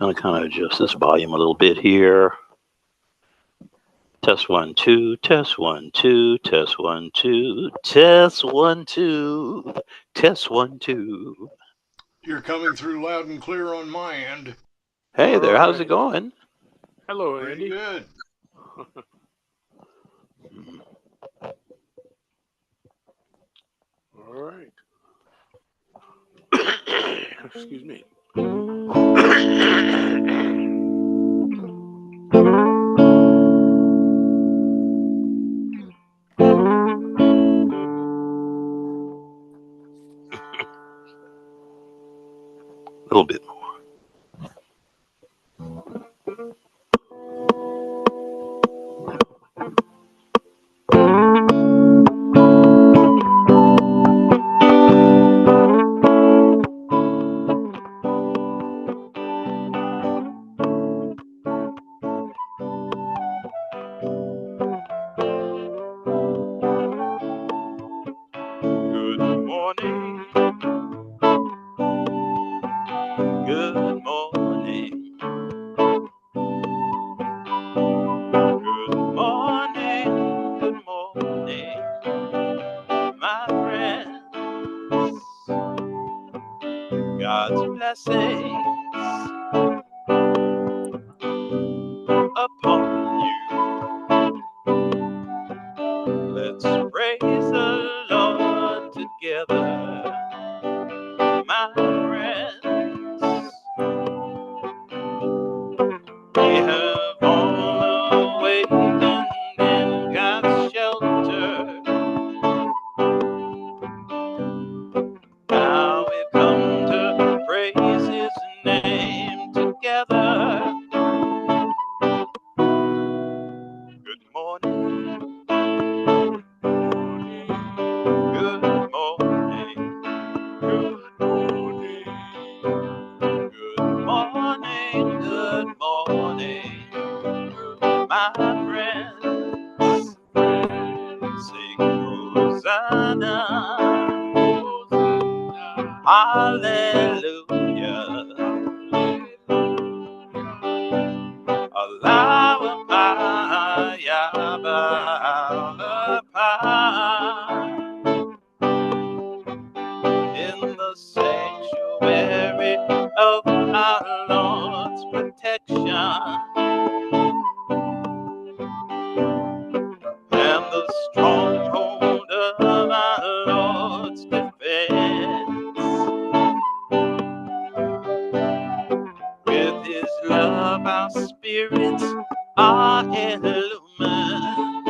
going to kind of adjust this volume a little bit here. Test one, two, test one, two, test one, two, test one, two, test one, two. You're coming through loud and clear on my end. Hey All there, how's it right. going? Hello, Pretty Andy. good. All right. Excuse me. A little bit more. Good morning. Good morning. Good morning. Good morning, my friends. God's blessings upon you. Let's praise the Lord together, my friends. We have all awakened in God's shelter. Now we've come to praise His name together. Good morning. Good morning. Good morning. Good morning. Good morning, my friends. Sing Hosanna. Hallelujah. Alabaya, in the sanctuary of our Lord's protection and the stronghold of our Lord's defense. With His love, our spirits are illumined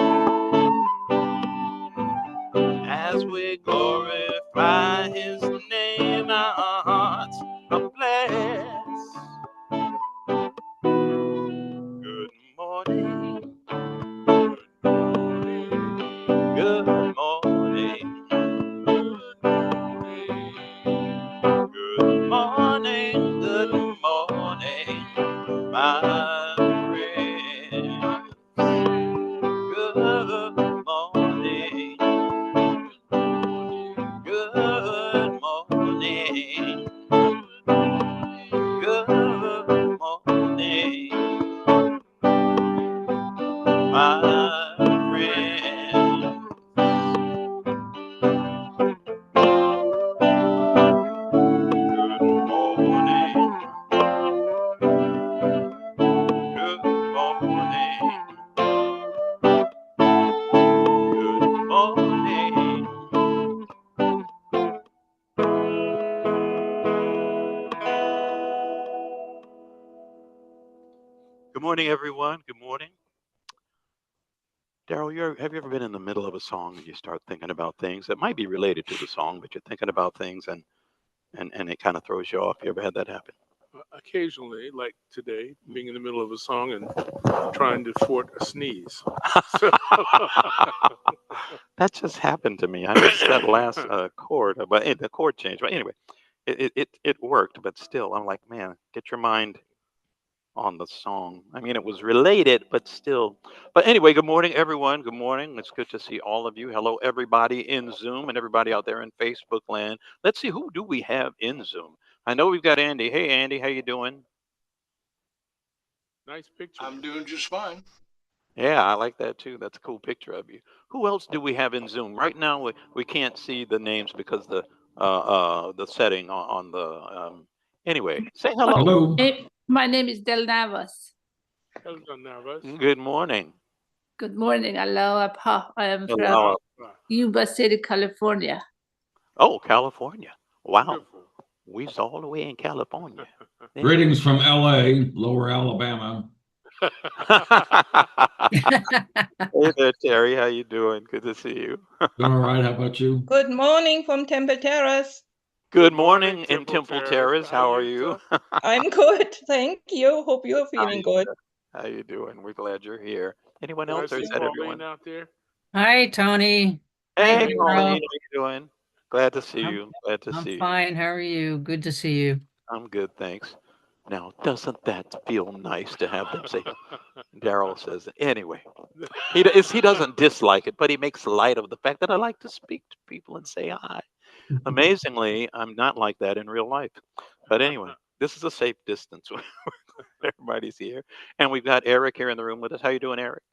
as we glorify His name. Our hearts are blessed. Good morning. Good morning. Good morning. Good morning, my friends. Good morning. Good morning. Good morning, my friends. Good morning. Good morning. Good morning. Good morning, everyone. Good morning. Daryl, have you ever been in the middle of a song and you start thinking about things that might be related to the song, but you're thinking about things and it kind of throws you off? You ever had that happen? Occasionally, like today, being in the middle of a song and trying to thwart a sneeze. So, That just happened to me. I missed that last chord, but the chord changed. But anyway, it worked, but still, I'm like, man, get your mind on the song. I mean, it was related, but still. But anyway, good morning, everyone. Good morning. It's good to see all of you. Hello, everybody in Zoom and everybody out there in Facebook land. Let's see, who do we have in Zoom? I know we've got Andy. Hey, Andy, how you doing? Nice picture. I'm doing just fine. Yeah, I like that too. That's a cool picture of you. Who else do we have in Zoom? Right now we can't see the names because the setting on the anyway, say hello. Hello. My name is Del Navas. Hello, Navas. Good morning. Good morning. Aloha. I am from Hello. Yuba City, California. Oh, California. Wow. Wonderful. We's all the way in California. Yeah. Greetings from LA, Lower Alabama. Hey there, Terry. How you doing? Good to see you. Doing all right. How about you? Good morning from Temple Terrace. Good morning in Temple Terrace. How are you? I'm good, thank you. Hope you're How feeling you good. How you doing? We're glad you're here. Anyone I else, or see is that everyone? Pauline out there. Hi, Tony. Hey, Hi, Pauline, Daryl. how you doing? Glad to see I'm, you. Glad to I'm see you. fine. How are you? Good to see you. I'm good, thanks. Now, doesn't that feel nice to have them say? Daryl says. Anyway, he doesn't dislike it, but he makes light of the fact that I like to speak to people and say hi. Amazingly, I'm not like that in real life. But anyway, this is a safe distance. Everybody's here, and we've got Eric here in the room with us. How you doing, Eric?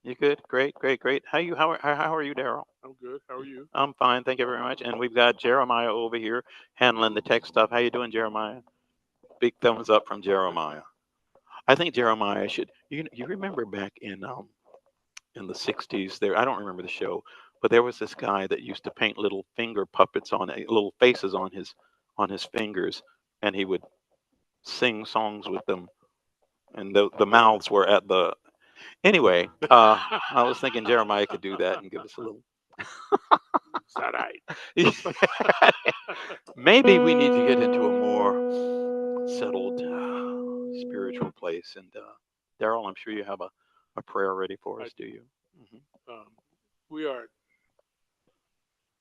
You good? Great, great, great. How are you, Daryl? I'm good. How are you? I'm fine, thank you very much. And we've got Jeremiah over here handling the tech stuff. How you doing, Jeremiah? Big thumbs up from Jeremiah. I think Jeremiah should. You remember back in the '60s? There, I don't remember the show, but there was this guy that used to paint little finger puppets on little faces on his fingers, and he would sing songs with them, and the mouths were at the. Anyway, I was thinking Jeremiah could do that and give us a little. Is that right? Maybe we need to get into a more settled spiritual place. And Daryl, I'm sure you have a prayer ready for us, do you? um, we are.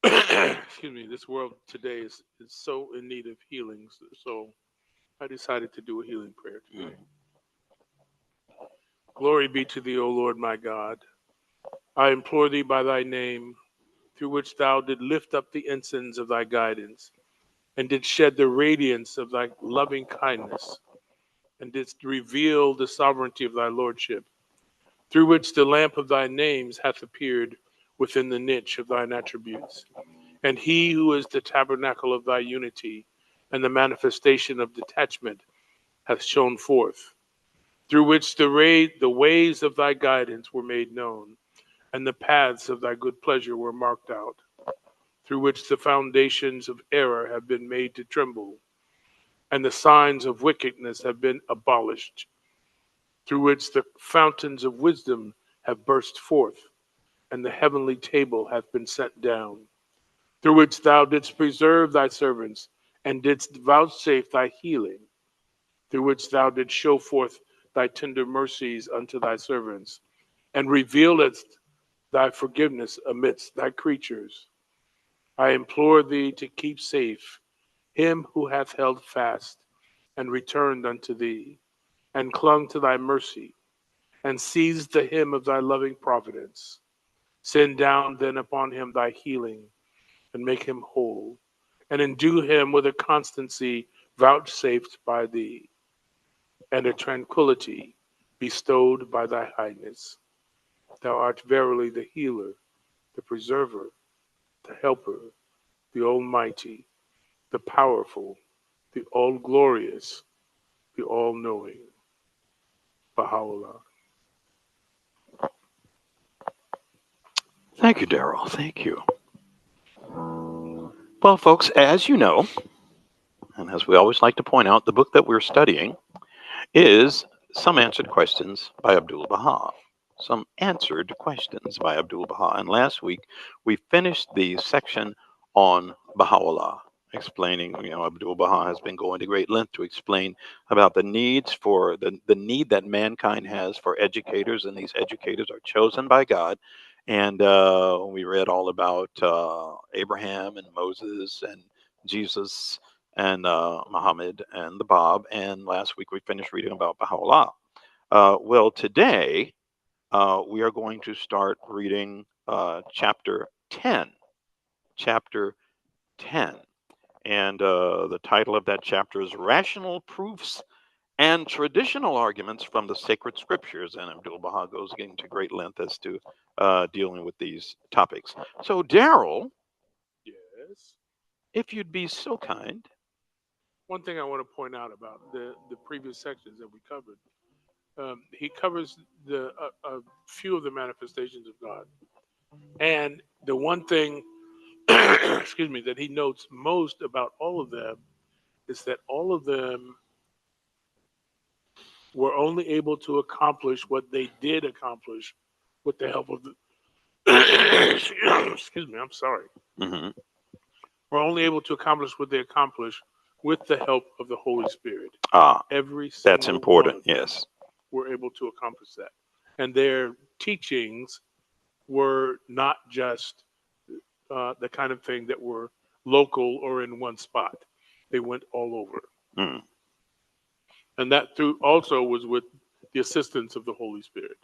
Excuse me. This world today is so in need of healing. So I decided to do a healing prayer today. Glory be to thee, O Lord my God. I implore thee by thy name, through which thou did lift up the ensigns of thy guidance, and did shed the radiance of thy loving kindness, and didst reveal the sovereignty of thy lordship, through which the lamp of thy names hath appeared within the niche of thine attributes. And he who is the tabernacle of thy unity, and the manifestation of detachment, hath shone forth, through which the ways of thy guidance were made known, and the paths of thy good pleasure were marked out, through which the foundations of error have been made to tremble, and the signs of wickedness have been abolished, through which the fountains of wisdom have burst forth, and the heavenly table hath been set down, through which thou didst preserve thy servants, and didst vouchsafe thy healing, through which thou didst show forth thy tender mercies unto thy servants, and revealedst thy forgiveness amidst thy creatures. I implore thee to keep safe him who hath held fast and returned unto thee, and clung to thy mercy, and seized the hem of thy loving providence. Send down then upon him thy healing, and make him whole, and endue him with a constancy vouchsafed by thee, and a tranquility bestowed by thy highness. Thou art verily the healer, the preserver, the helper, the almighty, the powerful, the all glorious, the all knowing. Baha'u'llah. Thank you, Daryl. Thank you. Well, folks, as you know, and as we always like to point out, the book that we're studying is Some Answered Questions by Abdul Baha. Some Answered Questions by Abdul Baha. And last week, we finished the section on Baha'u'llah, explaining, Abdul Baha has been going to great length to explain about the needs for the need that mankind has for educators, and these educators are chosen by God. And we read all about Abraham and Moses and Jesus and Muhammad and the Bab. And last week we finished reading about Baha'u'llah. Well, today we are going to start reading chapter 10. Chapter 10. And the title of that chapter is Rational Proofs and traditional arguments from the sacred scriptures. And Abdu'l-Baha goes into great length as to dealing with these topics. So, Daryl, Yes. if you'd be so kind. One thing I want to point out about the previous sections that we covered, he covers a few of the manifestations of God, and the one thing, excuse me, that he notes most about all of them is that all of them were only able to accomplish what they did accomplish with the help of the excuse me, I'm sorry. Mm-hmm. Were only able to accomplish what they accomplished with the help of the Holy Spirit. Ah, Every that's single important. one of them Yes. were able to accomplish that. And their teachings were not just the kind of thing that were local or in one spot. They went all over. Mm. And that through also was with the assistance of the Holy Spirit.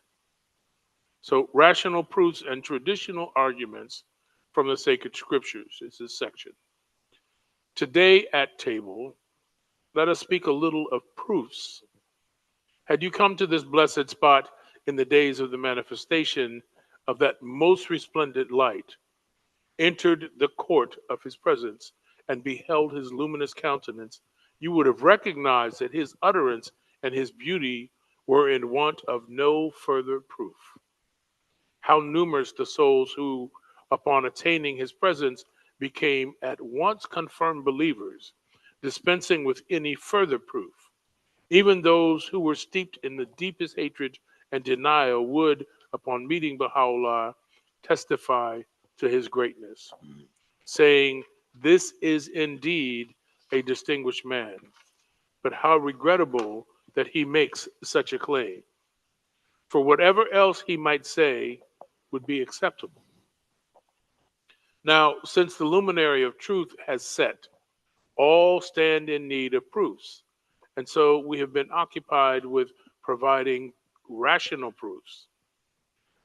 So rational proofs and traditional arguments from the sacred scriptures is this section. Today at table, let us speak a little of proofs. Had you come to this blessed spot in the days of the manifestation of that most resplendent light, entered the court of his presence, and beheld his luminous countenance, you would have recognized that his utterance and his beauty were in want of no further proof. How numerous the souls who, upon attaining his presence, became at once confirmed believers, dispensing with any further proof. Even those who were steeped in the deepest hatred and denial would, upon meeting Baha'u'llah, testify to his greatness, saying, "This is indeed a distinguished man, but how regrettable that he makes such a claim. For whatever else he might say would be acceptable." Now, since the luminary of truth has set, all stand in need of proofs. And so we have been occupied with providing rational proofs.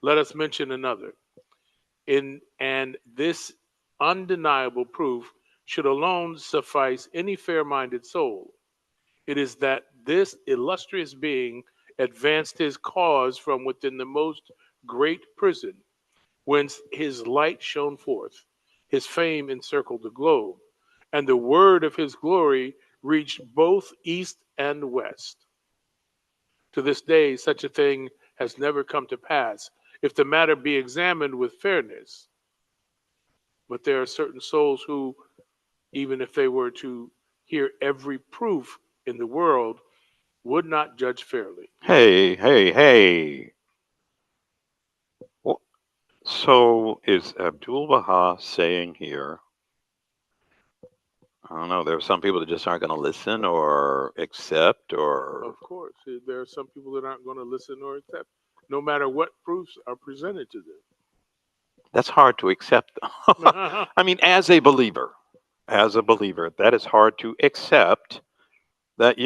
Let us mention another. And this undeniable proof should alone suffice any fair minded soul. It is that this illustrious being advanced his cause from within the most great prison, whence his light shone forth, his fame encircled the globe, and the word of his glory reached both east and west. To this day, such a thing has never come to pass, if the matter be examined with fairness. But there are certain souls who, even if they were to hear every proof in the world, would not judge fairly. Hey, hey, hey. Wh- So is Abdu'l-Baha saying here, I don't know, there are some people that just aren't going to listen or accept or. Of course, there are some people that aren't going to listen or accept, no matter what proofs are presented to That's hard to accept. them. I mean, as a believer, that is hard to accept that,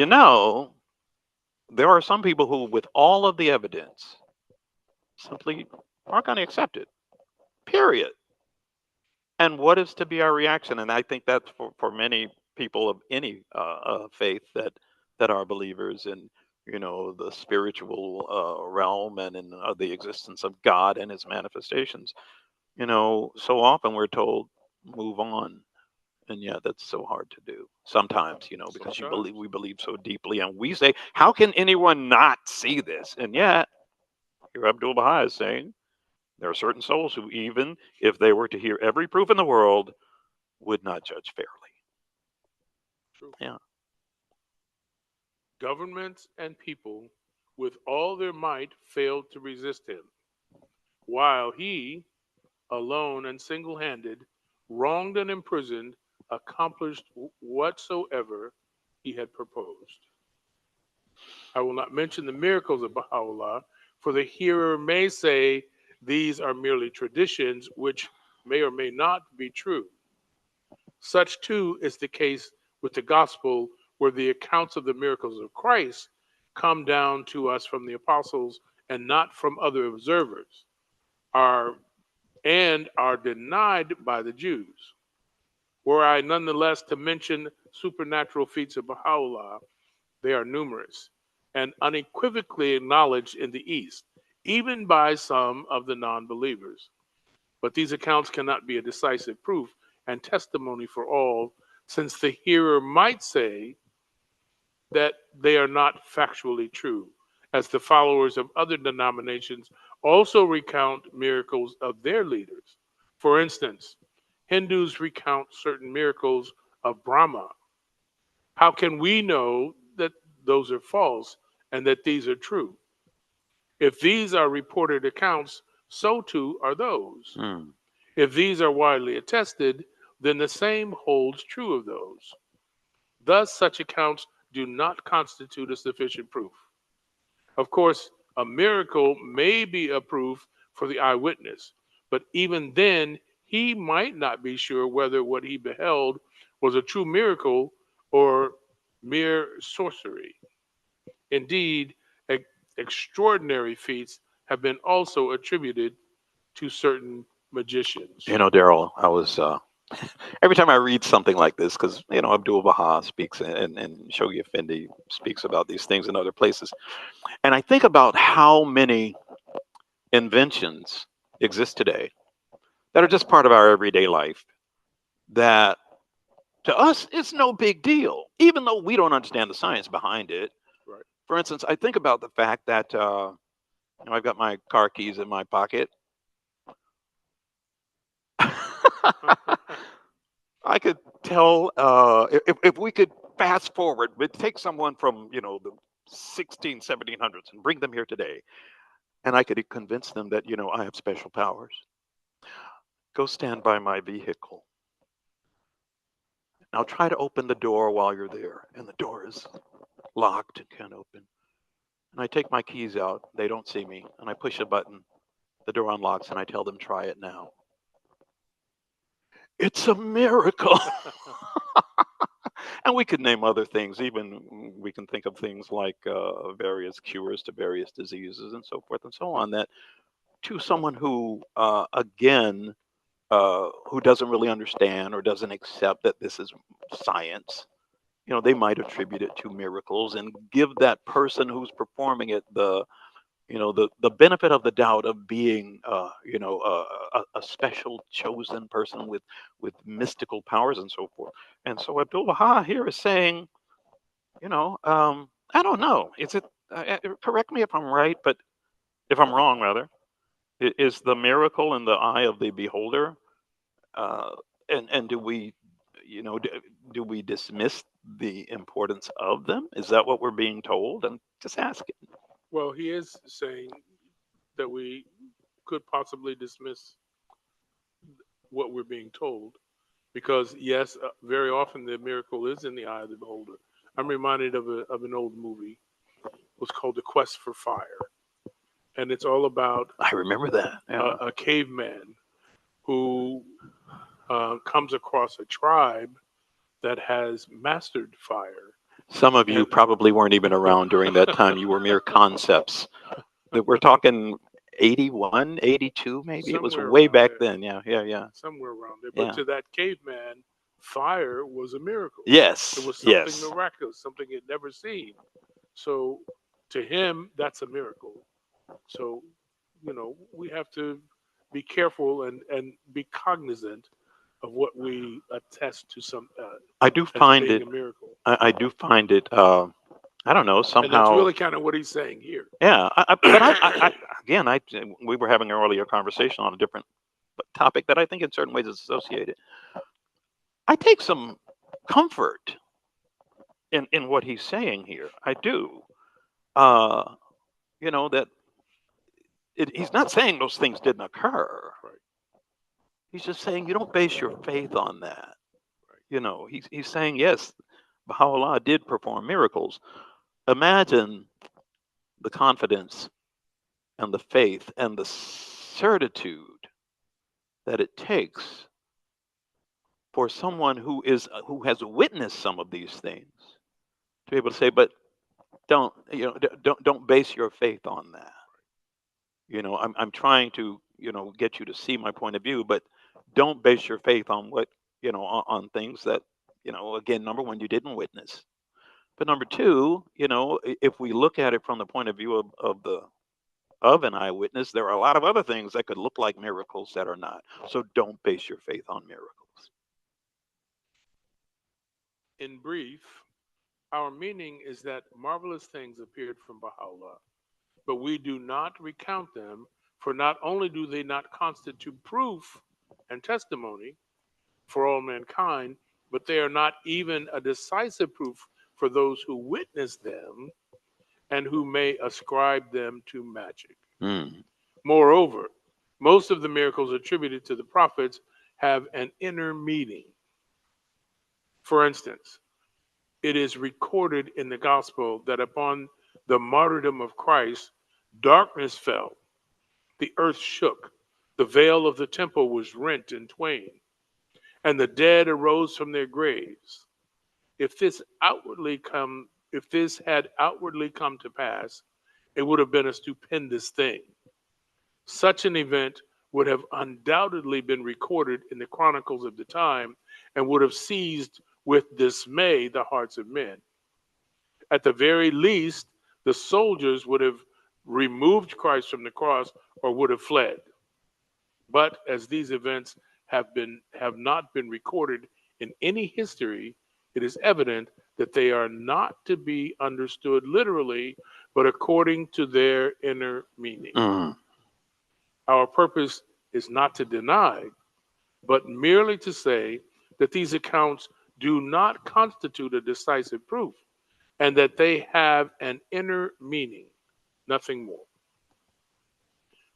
there are some people who, with all of the evidence, simply aren't going to accept it, period. And what is to be our reaction? And I think that's for many people of any faith that are believers in, the spiritual realm and in the existence of God and his manifestations. So often we're told, move on. And yeah, that's so hard to do sometimes, because Sometimes. we believe so deeply. And we say, how can anyone not see this? And yet, here Abdul Baha is saying, there are certain souls who, even if they were to hear every proof in the world, would not judge fairly. True. Yeah. Governments and people, with all their might, failed to resist him, while he, alone and single handed, wronged and imprisoned, accomplished whatsoever he had proposed. I will not mention the miracles of Baha'u'llah, for the hearer may say these are merely traditions which may or may not be true. Such too is the case with the gospel, where the accounts of the miracles of Christ come down to us from the apostles and not from other observers, are and are denied by the Jews. Were I nonetheless to mention supernatural feats of Baha'u'llah, They are numerous and unequivocally acknowledged in the East, even by some of the non believers. But these accounts cannot be a decisive proof and testimony for all, since the hearer might say that they are not factually true, as the followers of other denominations also recount miracles of their leaders. For instance, Hindus recount certain miracles of Brahma. How can we know that those are false and that these are true? If these are reported accounts, so too are those. Hmm. If these are widely attested, then the same holds true of those. Thus, such accounts do not constitute a sufficient proof. Of course, a miracle may be a proof for the eyewitness, but even then, he might not be sure whether what he beheld was a true miracle or mere sorcery. Indeed, extraordinary feats have been also attributed to certain magicians. You know, Daryl, I was every time I read something like this, because Abdul Baha speaks and Shoghi Effendi speaks about these things in other places, and I think about how many inventions exist today that are just part of our everyday life that to us it's no big deal, even though we don't understand the science behind it. Right. For instance, I think about the fact that I've got my car keys in my pocket. I could tell if we could fast forward, but take someone from the 1700s and bring them here today, and I could convince them that I have special powers. Go stand by my vehicle. Now try to open the door while you're there, and the door is locked and can't open. And I take my keys out. They don't see me, and I push a button. The door unlocks, and I tell them, "Try it now." It's a miracle. And we could name other things. Even we can think of things like various cures to various diseases and so forth and so on. That to someone who, again, who doesn't really understand or doesn't accept that this is science, they might attribute it to miracles and give that person who's performing it the benefit of the doubt of being a special chosen person with mystical powers and so forth. And so Abdul Baha here is saying, I don't know, is it correct me if I'm right, but if I'm wrong rather, is the miracle in the eye of the beholder, uh and do we do we dismiss the importance of them? Is that what we're being told? I'm just asking. Well, he is saying that we could possibly dismiss what we're being told because, yes, very often the miracle is in the eye of the beholder. I'm reminded of an old movie. It was called The Quest for Fire. And it's all about I remember that. Yeah. a caveman who comes across a tribe that has mastered fire. Some of you And probably weren't even around during that time. You were mere concepts. We're talking 81, 82, maybe. It was somewhere way around back there, then. Yeah. somewhere around there. But Yeah. to that caveman, fire was a miracle. Yes. It was something Yes. miraculous, something he'd never seen. So to him, that's a miracle. So, we have to be careful and be cognizant of what we attest to some I do as find being it. a miracle. I do find it. I don't know. And that's Somehow. really kind of what he's saying here. Yeah. But again, we were having an earlier conversation on a different topic that I think in certain ways is associated. I take some comfort in what he's saying here. I do. Uh, that he's not saying those things didn't occur. Right. He's just saying you don't base your faith on that. He's saying yes, Baha'u'llah did perform miracles. Imagine the confidence and the faith and the certitude that it takes for someone who has witnessed some of these things to be able to say, but don't base your faith on that. I'm trying to get you to see my point of view, but don't base your faith on what on things that again, number one, you didn't witness. But number two, if we look at it from the point of view of an eyewitness, there are a lot of other things that could look like miracles that are not. So don't base your faith on miracles. In brief, our meaning is that marvelous things appeared from Baha'u'llah, but we do not recount them, for not only do they not constitute proof and testimony for all mankind, but they are not even a decisive proof for those who witness them and who may ascribe them to magic. Moreover, most of the miracles attributed to the prophets have an inner meaning. For instance, it is recorded in the gospel that upon the martyrdom of Christ, darkness fell, the earth shook, the veil of the temple was rent in twain, and the dead arose from their graves. If this had outwardly come to pass, it would have been a stupendous thing. Such an event would have undoubtedly been recorded in the chronicles of the time and would have seized with dismay the hearts of men. At the very least, the soldiers would have removed Christ from the cross or would have fled. But as these events have not been recorded in any history, it is evident that they are not to be understood literally, but according to their inner meaning. Our purpose is not to deny, but merely to say that these accounts do not constitute a decisive proof and that they have an inner meaning, nothing more.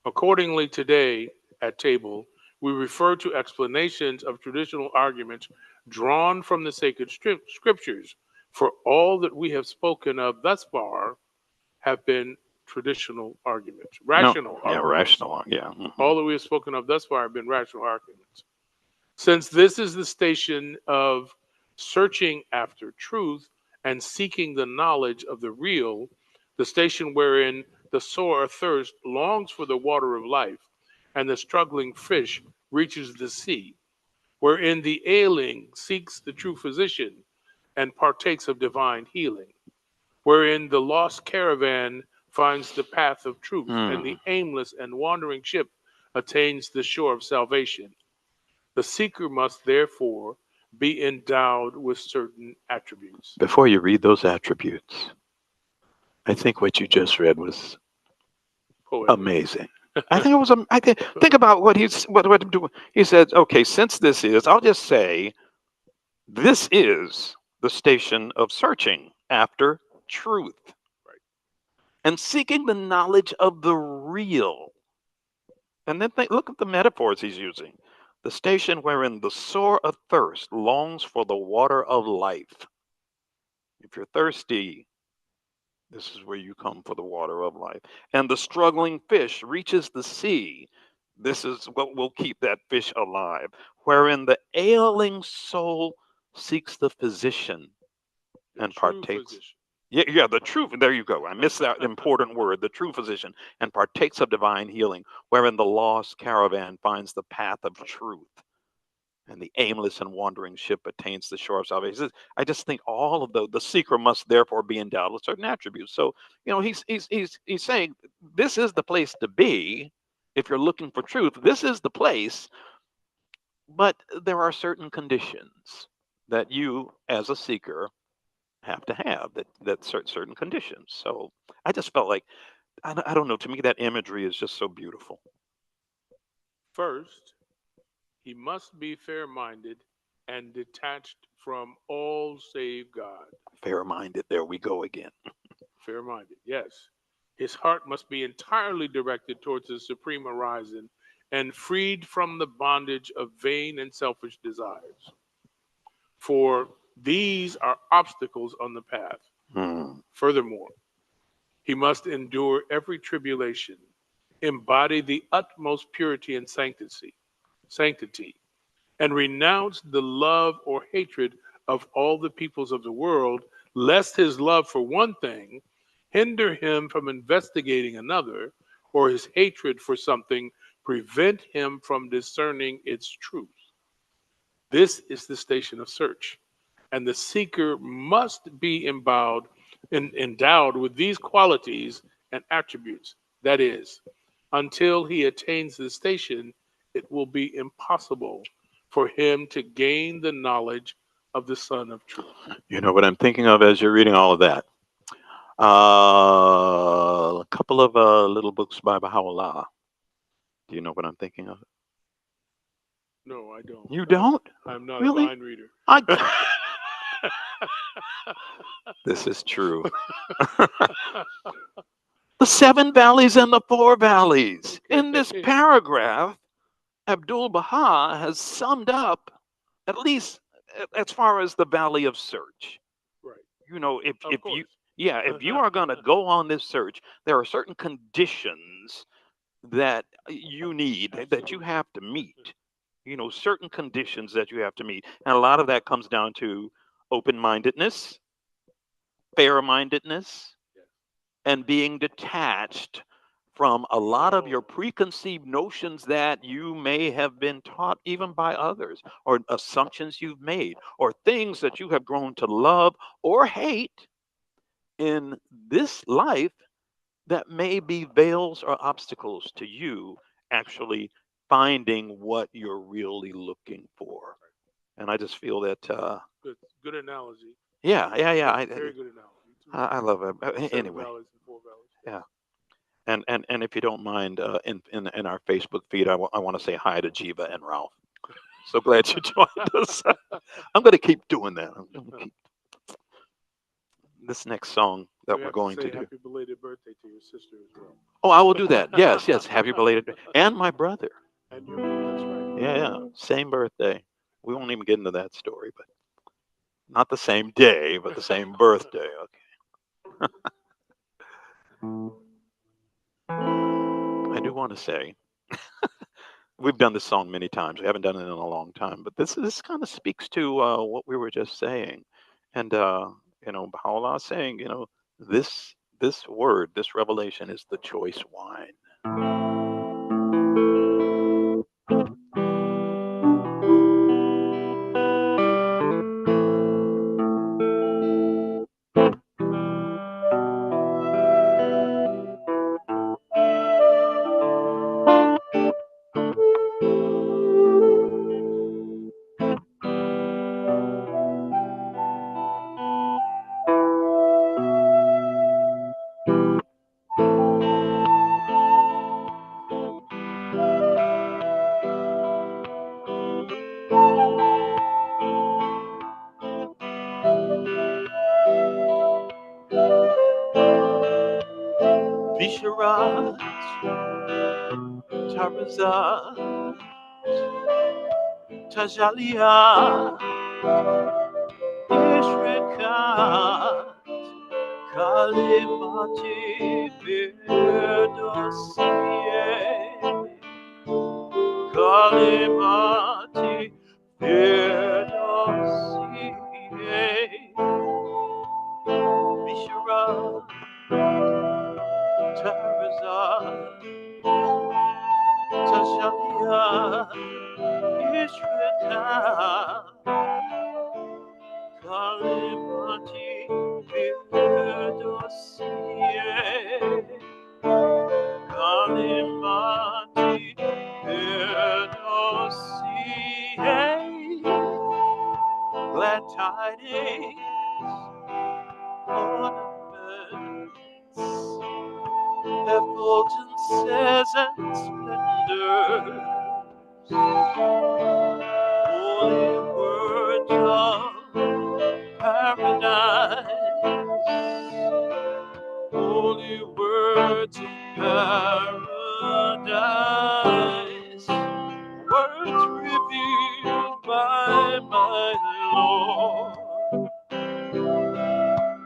Accordingly, today at table, we refer to explanations of traditional arguments drawn from the sacred scriptures, for all that we have spoken of thus far have been traditional arguments, rational arguments. Rational, yeah. All that we have spoken of thus far have been rational arguments. Since this is the station of searching after truth and seeking the knowledge of the real, the station wherein the sore athirst longs for the water of life, and the struggling fish reaches the sea, wherein the ailing seeks the true physician and partakes of divine healing, wherein the lost caravan finds the path of truth, and the aimless and wandering ship attains the shore of salvation. The seeker must therefore be endowed with certain attributes. Before you read those attributes, I think what you just read was amazing. I think it was. Think about what he said. Okay, since this is, I'll just say, this is the station of searching after truth, and seeking the knowledge of the real. And then look at the metaphors he's using. The station wherein the sore athirst longs for the water of life. If you're thirsty, this is where you come for the water of life. And the struggling fish reaches the sea. This is what will keep that fish alive. Wherein the ailing soul seeks the physician and partakes. Physician. Yeah, the true, there you go. I missed that important word, the true physician, and partakes of divine healing, wherein the lost caravan finds the path of truth, and the aimless and wandering ship attains the shore of salvation. I just think all of the seeker must therefore be endowed with certain attributes. So, he's saying this is the place to be if you're looking for truth. This is the place, but there are certain conditions that you, as a seeker, have to have that certain conditions. So I just felt like I don't know. To me, that imagery is just so beautiful. First, he must be fair-minded and detached from all save God. Fair-minded. There we go again. Fair-minded, yes. His heart must be entirely directed towards the supreme horizon and freed from the bondage of vain and selfish desires. For these are obstacles on the path. Furthermore, he must endure every tribulation, embody the utmost purity and sanctity, and renounce the love or hatred of all the peoples of the world, lest his love for one thing hinder him from investigating another, or his hatred for something prevent him from discerning its truth. This is the station of search, and the seeker must be endowed with these qualities and attributes. That is, until he attains the station, it will be impossible for him to gain the knowledge of the Son of Truth. You know what I'm thinking of as you're reading all of that? A couple of little books by Baha'u'llah. Do you know what I'm thinking of? No, I don't. You don't? I'm not Really? a mind reader. This is true. The 7 valleys and the 4 valleys. In this paragraph, Abdul Baha has summed up, at least as far as the valley of search. Right. You know, if Of you course. if you are going to go on this search, there are certain conditions that you need, that you Absolutely. have to meet. You know, certain conditions that you have to meet, and a lot of that comes down to open-mindedness, fair-mindedness, Yes. and being detached from a lot of your Oh. preconceived notions that you may have been taught even by others, or assumptions you've made, or things that you have grown to love or hate in this life that may be veils or obstacles to you actually finding what you're really looking for. And I just feel that, Good analogy. yeah. Very good analogy. I love it. 7 Anyway, valleys and 4 valleys. yeah. And if you don't mind, in our Facebook feed, I want to say hi to Jiva and Ralph. So glad you joined us. I'm going to keep doing that. I'm going to keep this next song that We we're have to going say to do. happy belated birthday to your sister as well. Oh, I will do that. Yes. Happy belated. And my brother. And that's right. Yeah. Same birthday. We won't even get into that story, but not the same day, but the same birthday. Okay. I do want to say we've done this song many times. We haven't done it in a long time, but this kind of speaks to what we were just saying, and you know, Baha'u'llah saying, you know, this word, this revelation is the choice wine. Bisharat, Tarazat, Tajalia, Ishrikat, Kalimati, Birdosie, Kalimati, Birdosie, Bisharat, Tarazat, Tajalia, Ishrikat, Kalimati, Birdosie, Kalimati, Birdosie, glad tidings, ornaments, effulgences and splendors, holy words of paradise, holy words of paradise, words revealed by my Lord,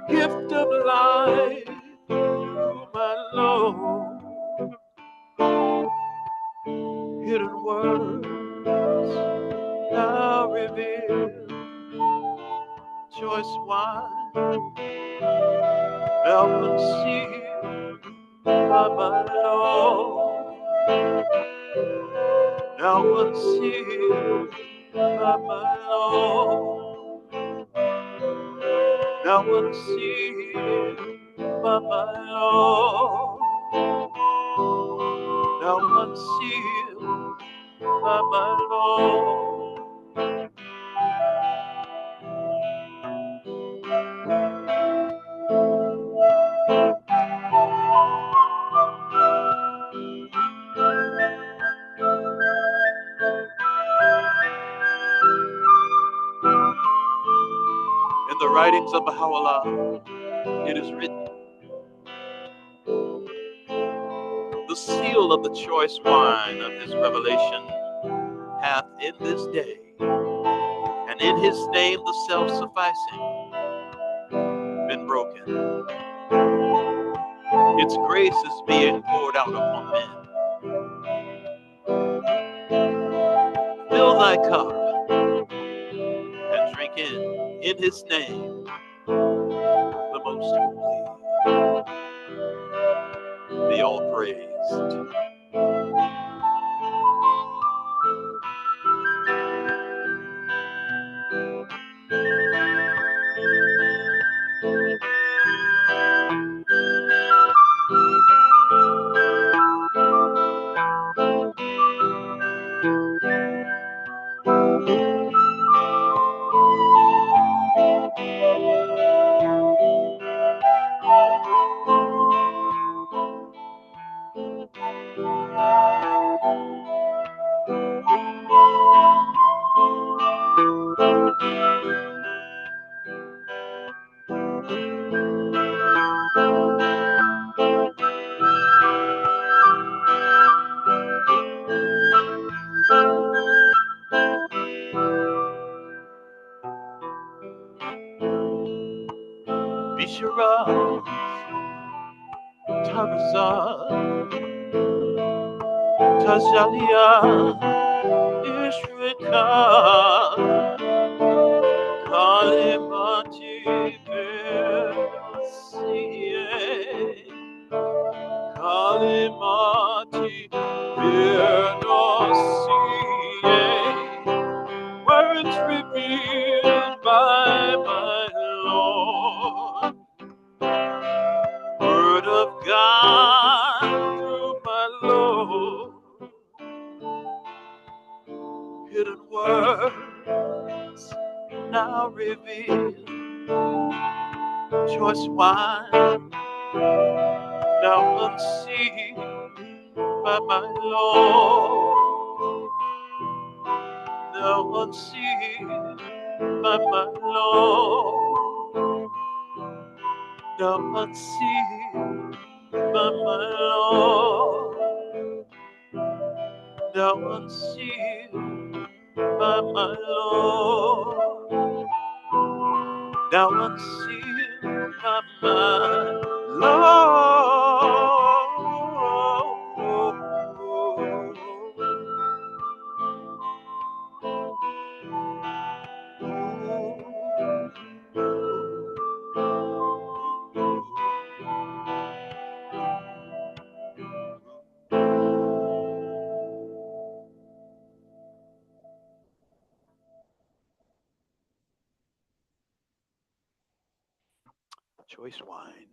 gift of life through my Lord, hidden words now revealed, choice wine now concealed by my Lord, now concealed by my Lord, now unsealed by my Lord, now unsealed by my Lord. In the writings of Baha'u'llah, it is written, the seal of the choice wine of his revelation hath in this day, and in his name the self-sufficing, been broken. Its grace is being poured out upon men. Fill thy cup and drink in his name, the most holy, the all-praised. Bishara, Tabaza, Tajalia, Ishrika, Kalimati Persie, Kalimati Persie, words revealed by my Lord, Word of God through my Lord, hidden words now revealed, choice wine now unsealed by my Lord, now unsealed by my Lord, now unsealed by my Lord, now unsealed by my Lord, now unsealed by my Lord. Choice wine.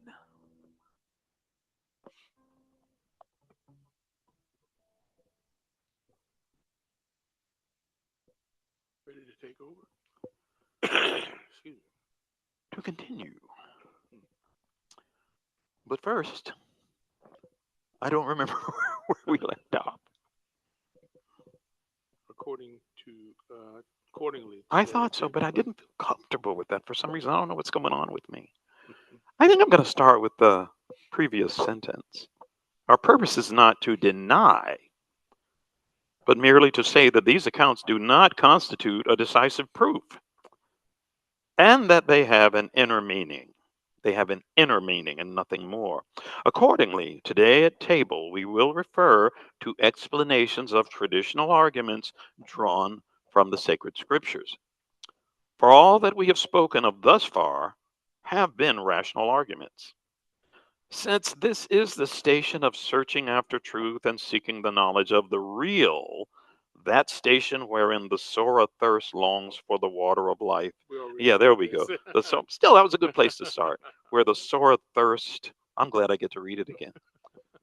Ready to take over? Excuse me. To continue. But first, I don't remember where we left off. Accordingly. I thought so, but I didn't feel comfortable with that for some reason. I don't know what's going on with me. I think I'm going to start with the previous sentence. Our purpose is not to deny, but merely to say that these accounts do not constitute a decisive proof, and that they have an inner meaning. They have an inner meaning and nothing more. Accordingly, today at table, we will refer to explanations of traditional arguments drawn from the sacred scriptures. For all that we have spoken of thus far have been rational arguments. Since this is the station of searching after truth and seeking the knowledge of the real, that station wherein the sore thirst longs for the water of life. We already Yeah, there know we go. this. Still, that was a good place to start. Where the sore thirst, I'm glad I get to read it again.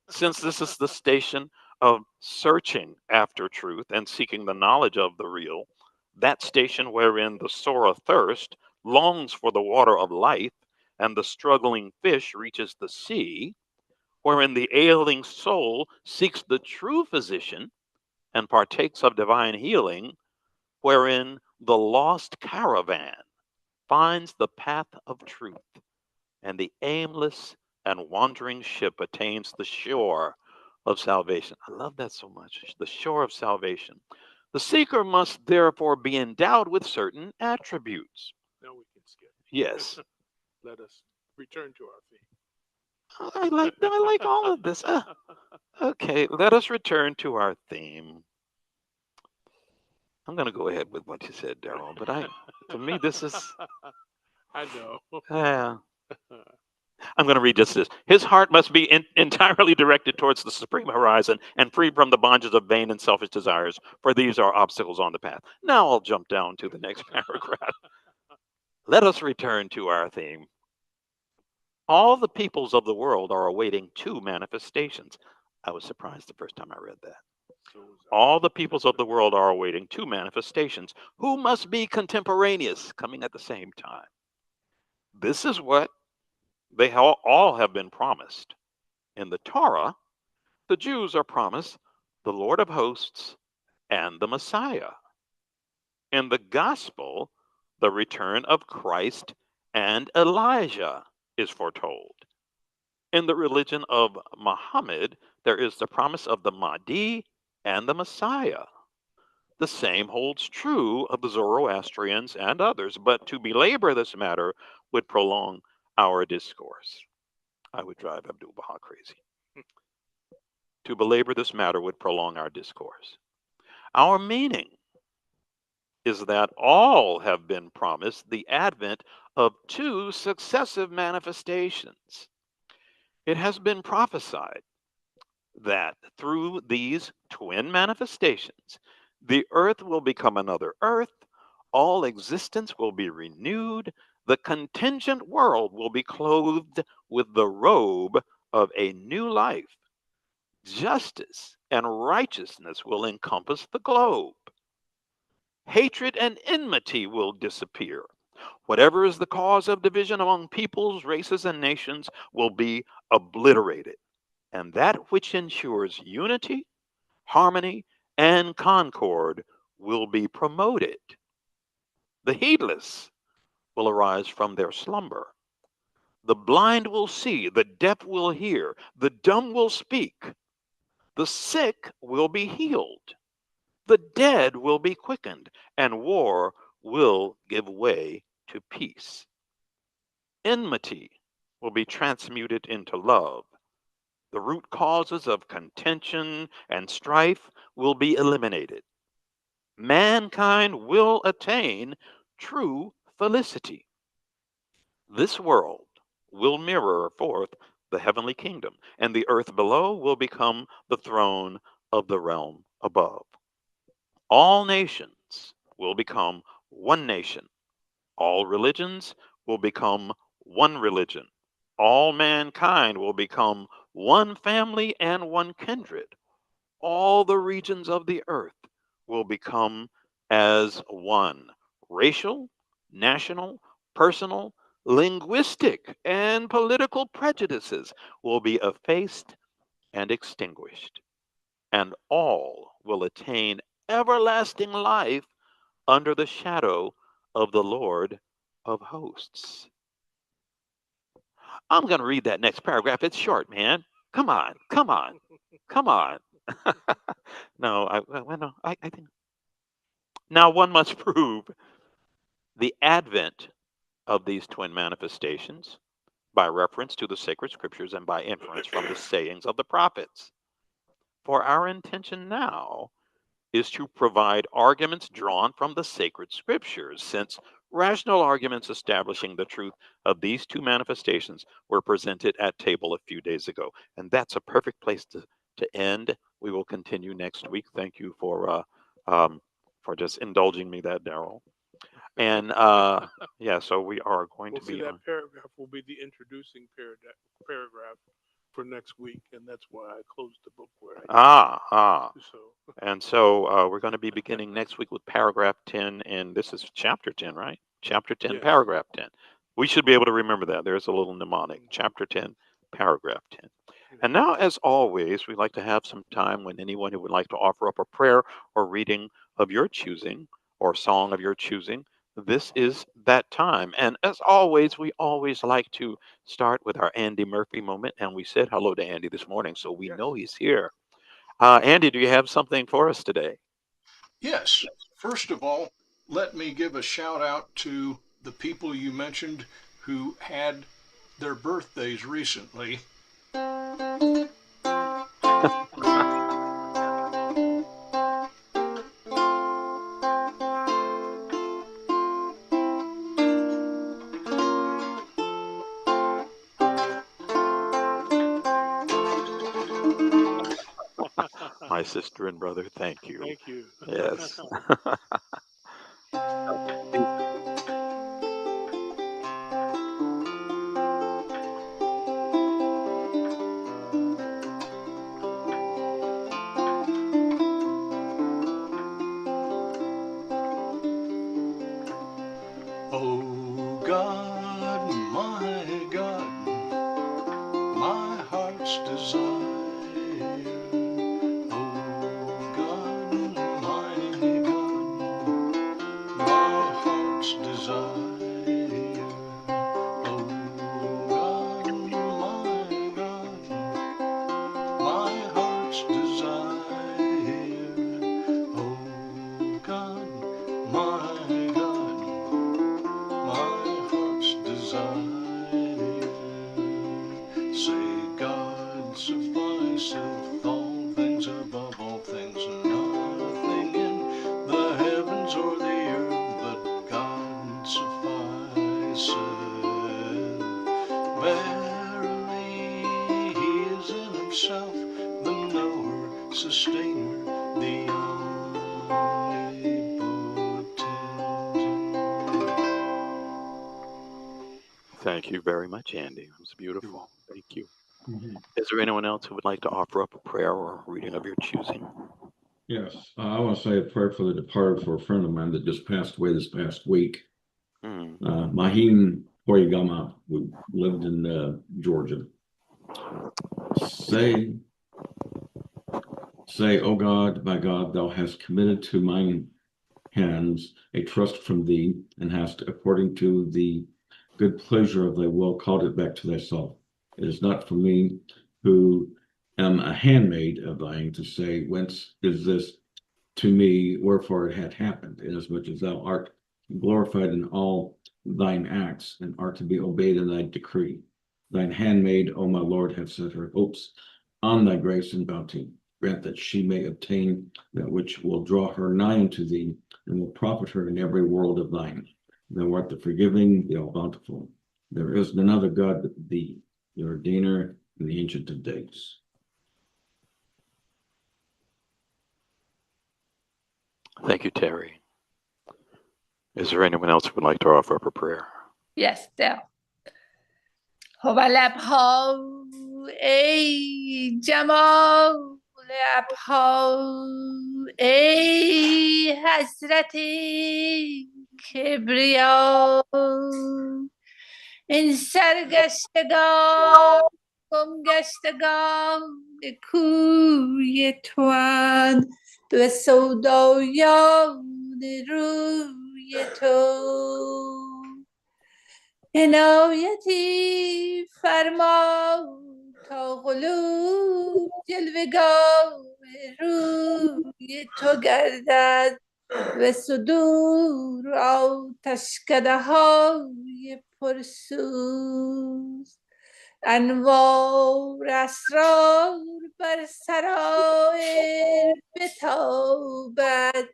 Since this is the station of searching after truth and seeking the knowledge of the real, that station wherein the sore thirst longs for the water of life and the struggling fish reaches the sea, wherein the ailing soul seeks the true physician and partakes of divine healing, wherein the lost caravan finds the path of truth, and the aimless and wandering ship attains the shore of salvation. I love that so much. The shore of salvation. The seeker must therefore be endowed with certain attributes. Now we can skip. Yes. Let us return to our theme. I like all of this. Okay, let us return to our theme. I'm going to go ahead with what you said, Daryl, but to me, this is. I know. I'm going to read just this. His heart must be entirely directed towards the supreme horizon and free from the bondages of vain and selfish desires, for these are obstacles on the path. Now I'll jump down to the next paragraph. Let us return to our theme. All the peoples of the world are awaiting two manifestations. I was surprised the first time I read that. All the peoples of the world are awaiting two manifestations, who must be contemporaneous, coming at the same time. This is what they all have been promised. In the Torah, the Jews are promised the Lord of hosts and the Messiah. In the gospel, the return of Christ and Elijah is foretold. In the religion of Muhammad, there is the promise of the Mahdi and the Messiah. The same holds true of the Zoroastrians and others, but to belabor this matter would prolong our discourse. I would drive Abdul Baha crazy. To belabor this matter would prolong our discourse. Our meaning is that all have been promised the advent of two successive manifestations. It has been prophesied that through these twin manifestations, the earth will become another earth, all existence will be renewed, the contingent world will be clothed with the robe of a new life. Justice and righteousness will encompass the globe. Hatred and enmity will disappear. Whatever is the cause of division among peoples, races, and nations will be obliterated. And that which ensures unity, harmony, and concord will be promoted. The heedless will arise from their slumber. The blind will see, the deaf will hear, the dumb will speak, the sick will be healed, the dead will be quickened, and war will give way to peace. Enmity will be transmuted into love. The root causes of contention and strife will be eliminated. Mankind will attain true felicity. This world will mirror forth the heavenly kingdom, and the earth below will become the throne of the realm above. All nations will become one nation. All religions will become one religion. All mankind will become one family and one kindred. All the regions of the earth will become as one. Racial, national, personal, linguistic, and political prejudices will be effaced and extinguished, and all will attain everlasting life under the shadow of the Lord of hosts. I'm going to read that next paragraph. It's short, man. Come on, come on, come on. No, I think now one must prove the advent of these twin manifestations by reference to the sacred scriptures and by inference from the sayings of the prophets. For our intention now is to provide arguments drawn from the sacred scriptures, since rational arguments establishing the truth of these two manifestations were presented at table a few days ago. And that's a perfect place to end. We will continue next week. Thank you for for just indulging me that, Daryl. And yeah, so we are going Well, to see, be that paragraph will be the introducing paragraph for next week, and that's why I closed the book where I did. So, And so we're going to be beginning next week with paragraph 10, and this is chapter 10, right? Chapter 10, yes. paragraph 10. We should be able to remember that. There's a little mnemonic. Chapter 10, paragraph 10. And now, as always, we like to have some time when anyone who would like to offer up a prayer or reading of your choosing or song of your choosing, this is that time. And as always, we always like to start with our Andy Murphy moment. And we said hello to Andy this morning, so we Yes. know he's here. Andy, do you have something for us today? Yes. First of all, let me give a shout out to the people you mentioned who had their birthdays recently. My sister and brother, thank you. Thank you. Yes. Oh God, my heart's desire. Oh God, my heart's desire. Oh God, my heart's desire. Oh God, my heart's desire. Say God sufficeth all things above all things, nothing in the heavens or the earth but God sufficeth. Verily, He is in Himself the knower, sustainer, the Thank you very much, Andy. It was beautiful. Thank you. Is there anyone else who would like to offer up a prayer or a reading of your choosing? Yes, I want to say a prayer for the departed for a friend of mine that just passed away this past week. Mahim Oyagama, who lived in Georgia. Say, O God, my God, thou hast committed to mine hands a trust from thee, and hast, according to the good pleasure of thy will, called it back to thyself. It is not for me, who am a handmaid of thine, to say, whence is this to me, wherefore it hath happened, inasmuch as thou art glorified in all thine acts, and art to be obeyed in thy decree. Thine handmaid, O my Lord, hath set her hopes on thy grace and bounty. Grant that she may obtain that which will draw her nigh unto thee, and will profit her in every world of thine. Thou art the forgiving, the all bountiful. There is none other God but thee, the ordainer and the ancient of days. Thank you, Terry. Is there anyone else who would like to offer up a prayer? Yes, there. لبها ای جمال لبها ای حسرت کبریا این سرگشتگان گمگشتگان کوی توان به سودایان روی تو عنایتی فرما تا قلوب جلوگاه روی تو گردد و صدور آتشکده های پرسوز انوار اسرار بر سرائر بتابد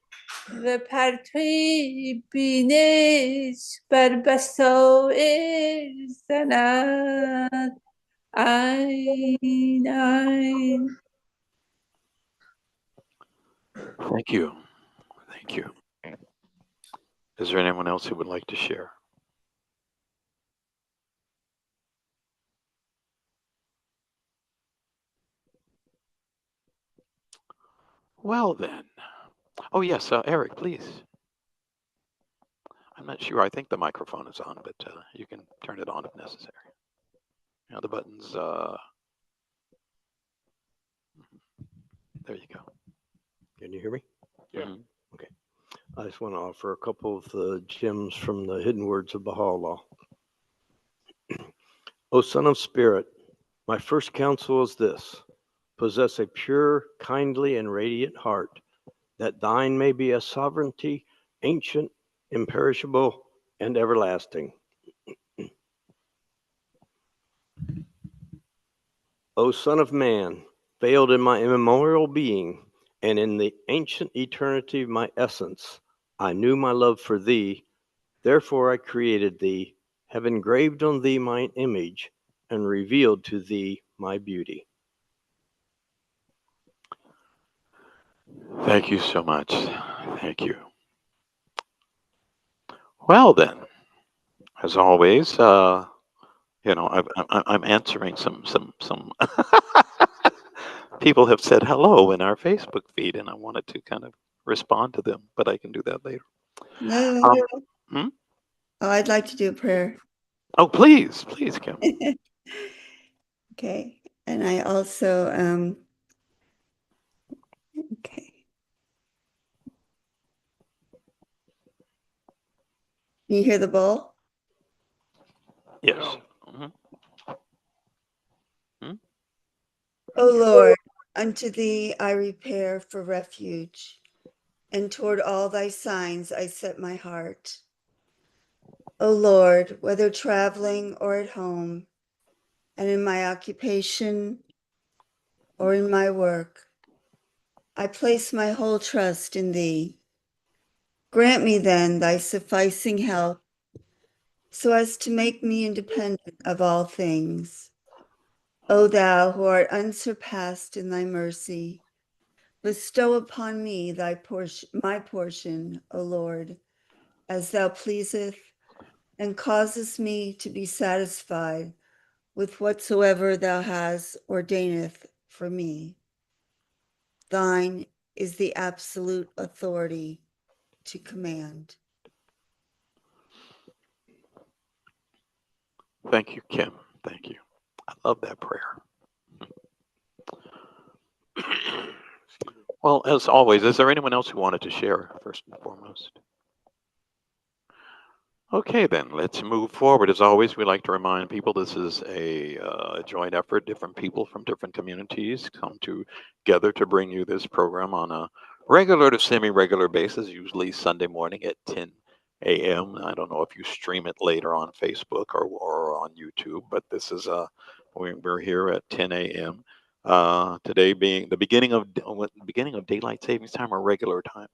و پرتوی بینش بر بصائر زند عین. Thank you. Thank you. Is there anyone else who would like to share? Well, then. Oh, yes, Eric, please. I'm not sure. I think the microphone is on, but you can turn it on if necessary. You know, the buttons. There you go. Can you hear me? Yeah. Mhm. I just want to offer a couple of the gems from the hidden words of Baha'u'llah. O son of spirit, my first counsel is this: possess a pure, kindly, and radiant heart, that thine may be a sovereignty, ancient, imperishable, and everlasting. O Son of Man, veiled in my immemorial being, and in the ancient eternity of my essence, I knew my love for thee, therefore I created thee, have engraved on thee mine image, and revealed to thee my beauty. Thank you so much. Thank you. Well, then, as always, I'm answering some. People have said hello in our Facebook feed, and I wanted to kind of respond to them, but I can do that later. No. Hmm? Oh, I'd like to do a prayer. Oh, please, Kim. Okay. And I also, okay. Can you hear the bowl? Yes. No. Mhm. O Lord, unto thee I repair for refuge, and toward all thy signs I set my heart. O Lord, whether traveling or at home, and in my occupation or in my work, I place my whole trust in thee. Grant me then thy sufficing help, so as to make me independent of all things. O thou who art unsurpassed in thy mercy, bestow upon me thy portion, my portion, O Lord, as thou pleaseth, and causest me to be satisfied with whatsoever thou hast ordaineth for me. Thine is the absolute authority to command. Thank you, Kim. Thank you. I love that prayer. Well, as always, is there anyone else who wanted to share first and foremost? Okay, then let's move forward. As always, we like to remind people this is a joint effort. Different people from different communities come together to bring you this program on a regular to semi-regular basis, usually Sunday morning at 10 a.m. I don't know if you stream it later on Facebook or on YouTube, but this is we're here at 10 a.m. Today being the beginning of daylight savings time or regular time.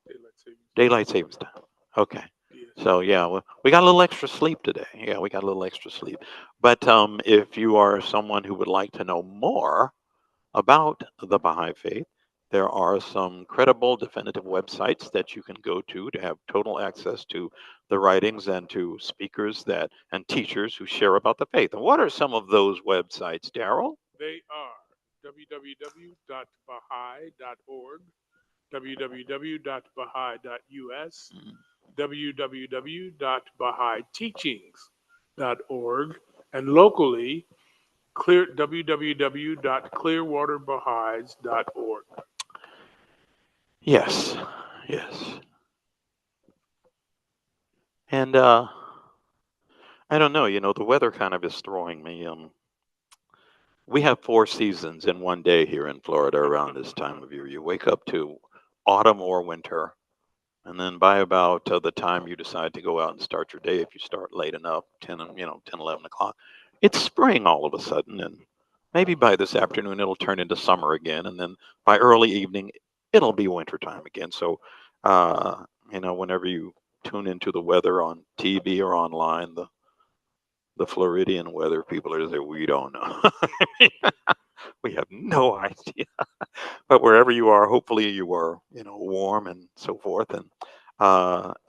Daylight savings. Daylight savings time. Okay. Yes. So yeah, we got a little extra sleep today. Yeah, we got a little extra sleep. But if you are someone who would like to know more about the Baha'i Faith, there are some credible, definitive websites that you can go to have total access to the writings and to speakers and teachers who share about the faith. And what are some of those websites, Daryl? They are www.baha'i.org, www.baha'i.us, www.bahaiteachings.org, and locally, www.clearwaterbahais.org. Yes, yes. And I don't know. The weather kind of is throwing me. We have 4 seasons in one day here in Florida around this time of year. You wake up to autumn or winter, and then by about the time you decide to go out and start your day, if you start late enough, 10, 11 o'clock, it's spring all of a sudden. And maybe by this afternoon, it'll turn into summer again. And then by early evening, it'll be wintertime again. So, whenever you tune into the weather on TV or online, the Floridian weather people are saying, we don't know. We have no idea. But wherever you are, hopefully you are, warm and so forth. And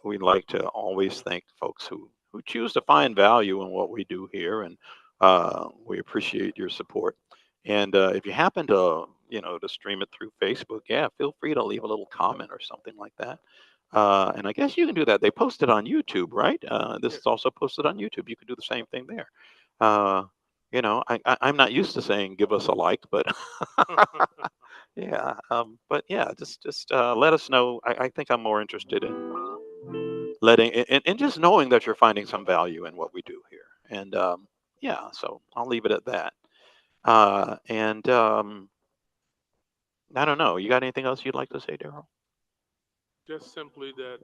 we'd like to always thank folks who choose to find value in what we do here, and we appreciate your support. And if you happen to, to stream it through Facebook, yeah, feel free to leave a little comment or something like that. And I guess you can do that. They post it on YouTube, right? This is also posted on YouTube. You can do the same thing there. Uh, I'm not used to saying give us a like, but yeah, but yeah, just let us know. I think I'm more interested in letting and just knowing that you're finding some value in what we do here. And yeah, so I'll leave it at that. And I don't know. You got anything else you'd like to say, Daryl? Just simply that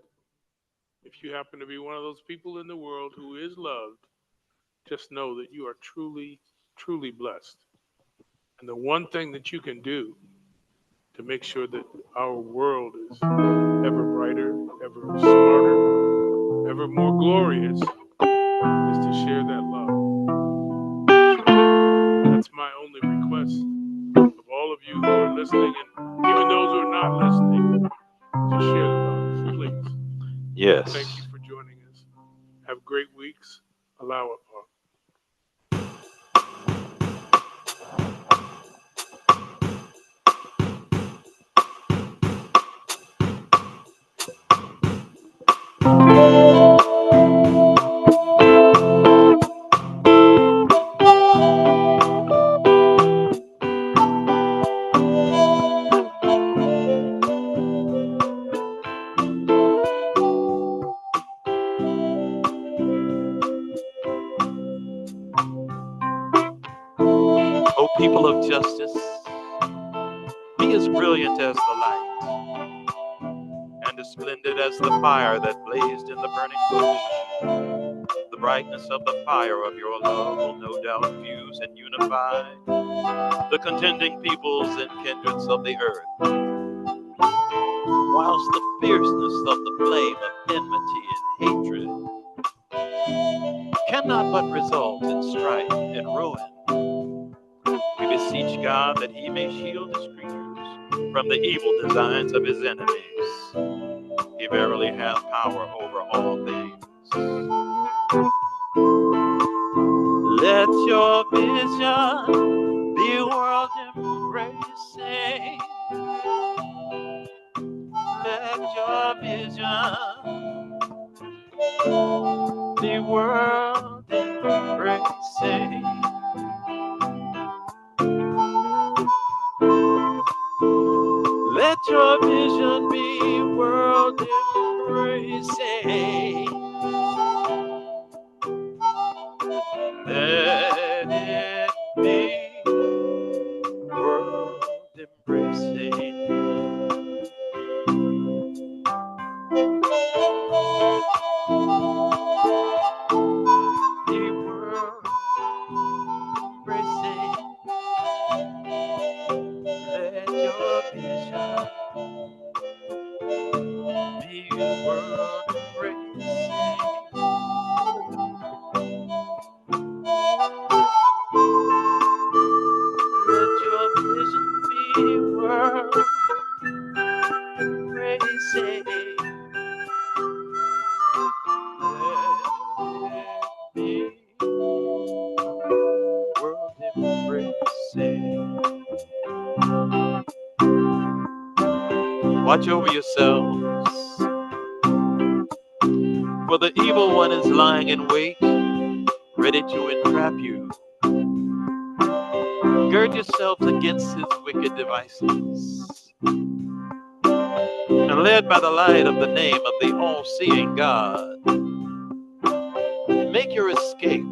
if you happen to be one of those people in the world who is loved, just know that you are truly, truly blessed. And the one thing that you can do to make sure that our world is ever brighter, ever smarter, ever more glorious is to share that love. So that's my only request of all of you who are listening, and even those who are not listening, to share the love, please. Yes. Thank you for joining us. Have great weeks. Allow it. O people of justice, be as brilliant as the light, and as splendid as the fire that blazed in the burning bush. The brightness of the fire of your love will no doubt fuse and unify the contending peoples and kindreds of the earth, whilst the fierceness of the flame of enmity and hatred cannot but result in strife and ruin. We beseech God that he may shield his creatures from the evil designs of his enemies. He verily hath power over all things. Let your vision be world embracing. Let your vision be world embracing. Let your vision be world embracing. Let it be world embracing. Be world embracing. Let your vision be world embracing. Let your vision be world embracing. Let it be world embracing. Watch over yourselves, for the evil one is lying in wait, ready to entrap you. Gird yourselves against his wicked devices, and led by the light of the name of the all-seeing God, make your escape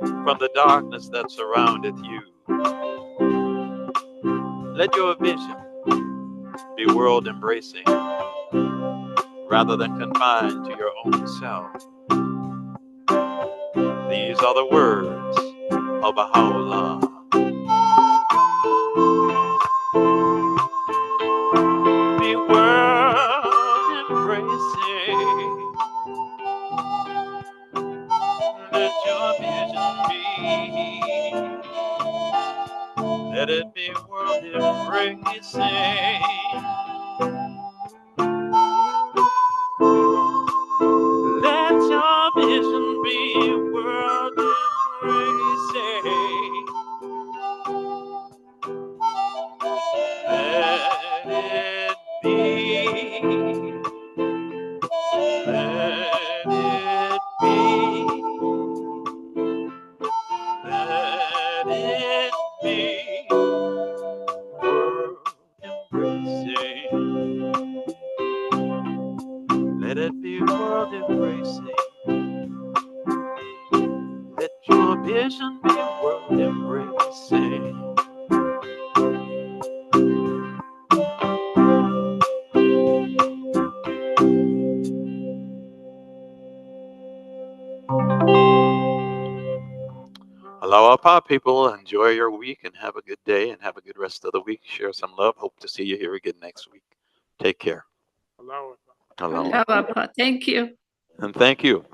from the darkness that surroundeth you. Let your vision be world-embracing, rather than confined to your own self. These are the words of Baha'u'llah. Be world-embracing. Let your vision be. Let it be world embracing. Let your vision be world embracing. Let it be. Let it be. Let it be world embracing. Let it be world embracing. Let your vision be world embracing. Aloha, people. Enjoy your week and have a good day and have a good rest of the week. Share some love. Hope to see you here again next week. Take care. Aloha. Aloha. Aloha. Thank you. And thank you.